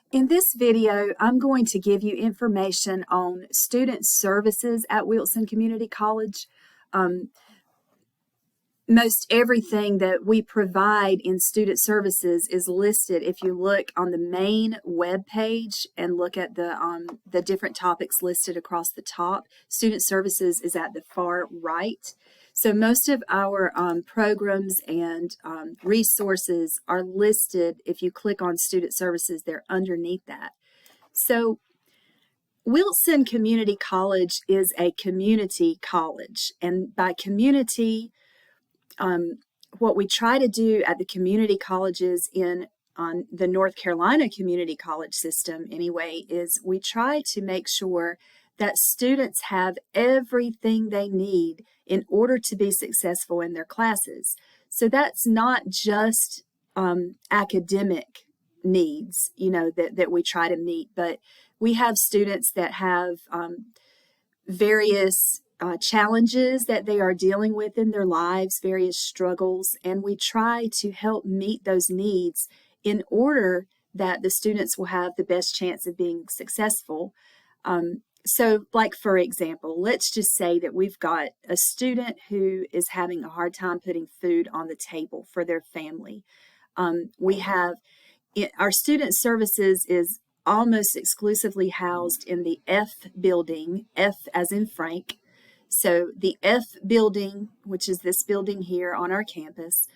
In this video, I'm going to give you information on student services at Wilson Community College. Most everything that we provide in student services is listed if you look on the main web page and look at the different topics listed across the top. Student services is at the far right. So most of our programs and resources are listed. If you click on student services, they're underneath that. So Wilson Community College is a community college, and by community, what we try to do at the community colleges on the North Carolina community college system anyway is we try to make sure that students have everything they need in order to be successful in their classes. So that's not just academic needs, that we try to meet, but we have students that have various challenges that they are dealing with in their lives, various struggles, and we try to help meet those needs in order that the students will have the best chance of being successful. So, like, for example, let's just say that we've got a student who is having a hard time putting food on the table for their family. We have our student services is almost exclusively housed in the F building, F as in Frank. So the F building, which is this building here on our campus,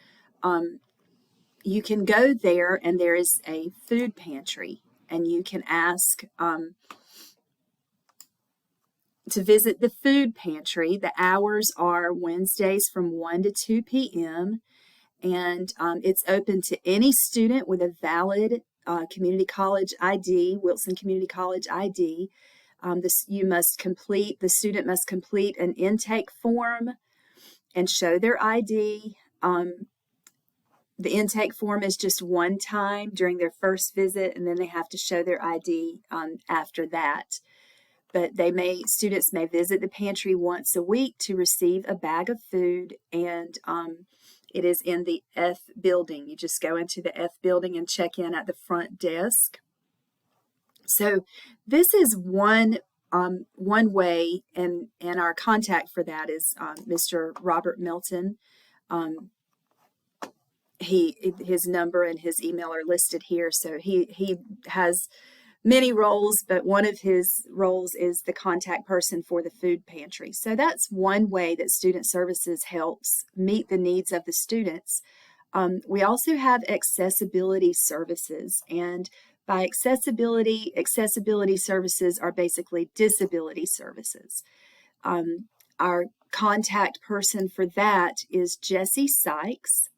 you can go there and there is a food pantry, and you can ask to visit the food pantry. The hours are Wednesdays from 1 to 2 p.m. and it's open to any student with a valid community college ID, Wilson Community College ID. The student must complete an intake form and show their ID. The intake form is just one time during their first visit, and then they have to show their ID after that. But students may visit the pantry once a week to receive a bag of food, and it is in the F building. You just go into the F building and check in at the front desk. So this is one way, and our contact for that is Mr. Robert Melton. His number and his email are listed here. So he has many roles, but one of his roles is the contact person for the food pantry. So that's one way that student services helps meet the needs of the students. We also have accessibility services, and by accessibility services are basically disability services. Our contact person for that is Jessie Sykes.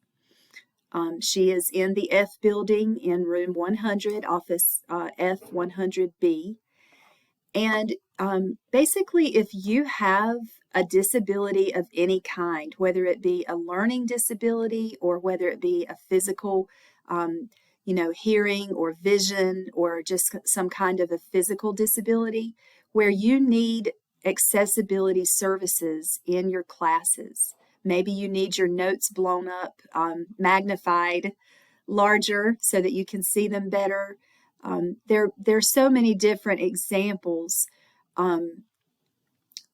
She is in the F building in room 100, office F100B. And basically, if you have a disability of any kind, whether it be a learning disability or whether it be a physical, hearing or vision, or just some kind of a physical disability, where you need accessibility services in your classes. Maybe you need your notes blown up, magnified larger so that you can see them better. There are so many different examples.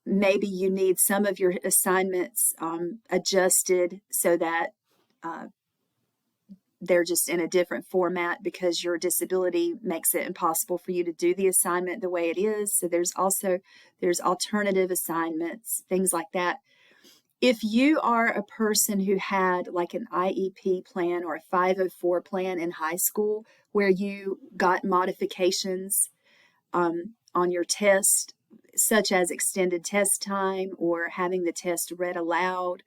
Maybe you need some of your assignments adjusted so that they're just in a different format because your disability makes it impossible for you to do the assignment the way it is. So there's alternative assignments, things like that. If you are a person who had like an IEP plan or a 504 plan in high school where you got modifications on your test, such as extended test time or having the test read aloud,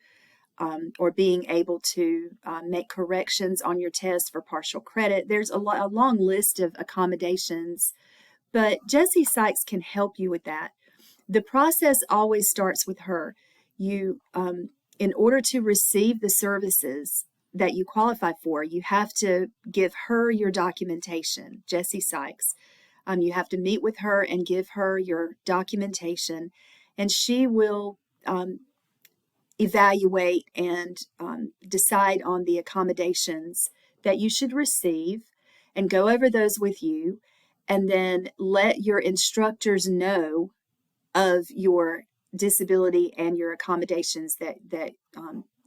or being able to make corrections on your test for partial credit, there's a long list of accommodations, but Jessie Sykes can help you with that. The process always starts with her. You, in order to receive the services that you qualify for, you have to give her your documentation, Jessie Sykes. You have to meet with her and give her your documentation, and she will evaluate and decide on the accommodations that you should receive and go over those with you. and then let your instructors know of your disability and your accommodations that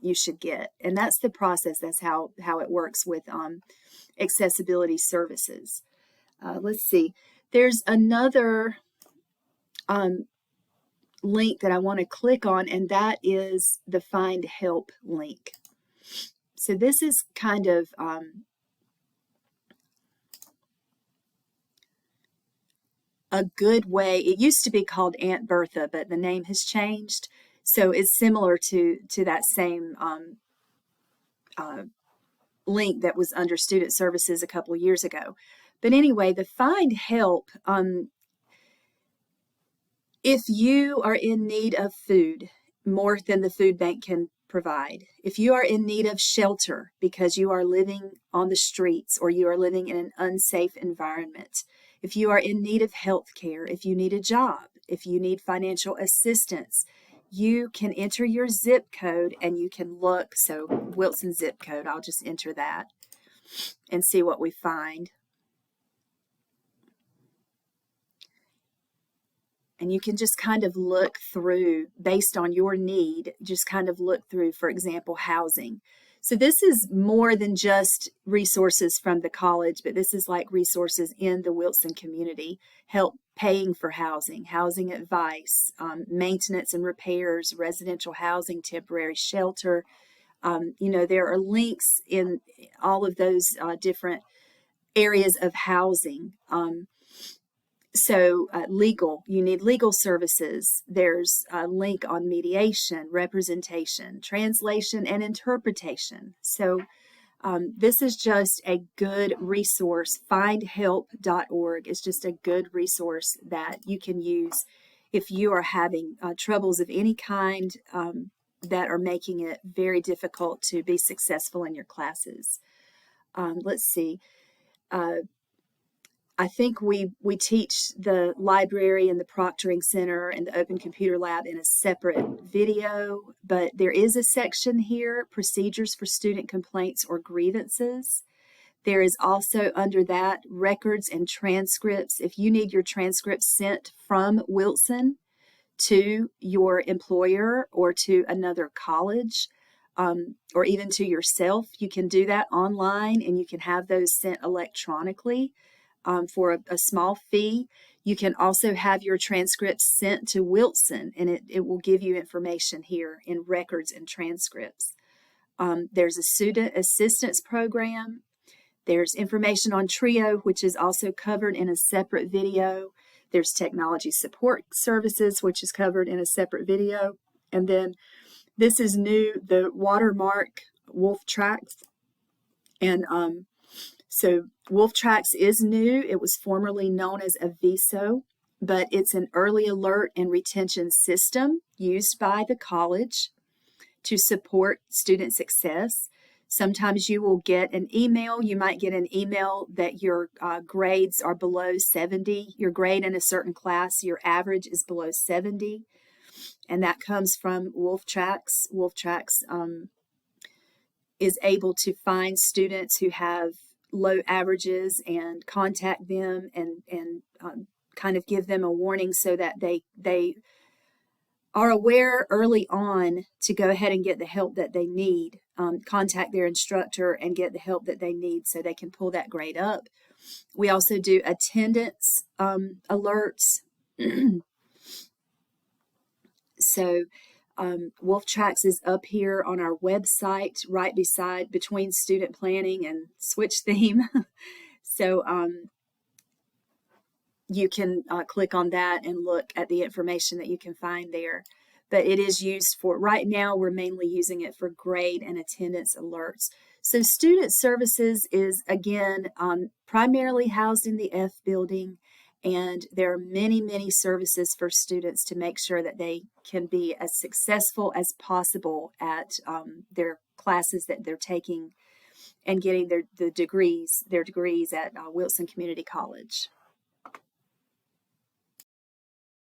you should get. And that's the process. That's how it works with accessibility services. Let's see. There's another link that I want to click on, and that is the Find Help link. So this is kind of a good way. It used to be called Aunt Bertha, but the name has changed. So it's similar to that same link that was under Student Services a couple of years ago. But anyway, the Find Help, if you are in need of food, more than the food bank can provide, if you are in need of shelter because you are living on the streets or you are living in an unsafe environment, if you are in need of health care, if you need a job, if you need financial assistance, you can enter your zip code and you can look. So Wilson zip code, I'll just enter that and see what we find. And you can just kind of look through based on your need, just kind of look through, for example, housing. So this is more than just resources from the college, but this is like resources in the Wilson community, help paying for housing, housing advice, maintenance and repairs, residential housing, temporary shelter. There are links in all of those different areas of housing. So legal, you need legal services. There's a link on mediation, representation, translation, and interpretation. So this is just a good resource. Findhelp.org is just a good resource that you can use if you are having troubles of any kind that are making it very difficult to be successful in your classes. Let's see. I think we teach the library and the proctoring center and the Open Computer Lab in a separate video, but there is a section here, procedures for student complaints or grievances. There is also under that records and transcripts. If you need your transcripts sent from Wilson to your employer or to another college, or even to yourself, you can do that online and you can have those sent electronically. For a small fee. You can also have your transcripts sent to Wilson, and it will give you information here in records and transcripts. There's a student assistance program. There's information on TRIO, which is also covered in a separate video. There's technology support services, which is covered in a separate video. And then this is new, the Watermark WolfTracks. And so WolfTracks is new. It was formerly known as Aviso, but it's an early alert and retention system used by the college to support student success. Sometimes you will get an email. You might get an email that your grades are below 70. Your grade in a certain class, your average is below 70. And that comes from WolfTracks. WolfTracks is able to find students who have low averages and contact them and kind of give them a warning so that they are aware early on to go ahead and get the help that they need, contact their instructor and get the help that they need so they can pull that grade up. We also do attendance alerts. So WolfTracks is up here on our website, right beside between student planning and switch theme. So you can click on that and look at the information that you can find there. But it is used for, right now, we're mainly using it for grade and attendance alerts. So student services is, again, primarily housed in the F building. And there are many, many services for students to make sure that they can be as successful as possible at their classes that they're taking and getting their degrees at Wilson Community College.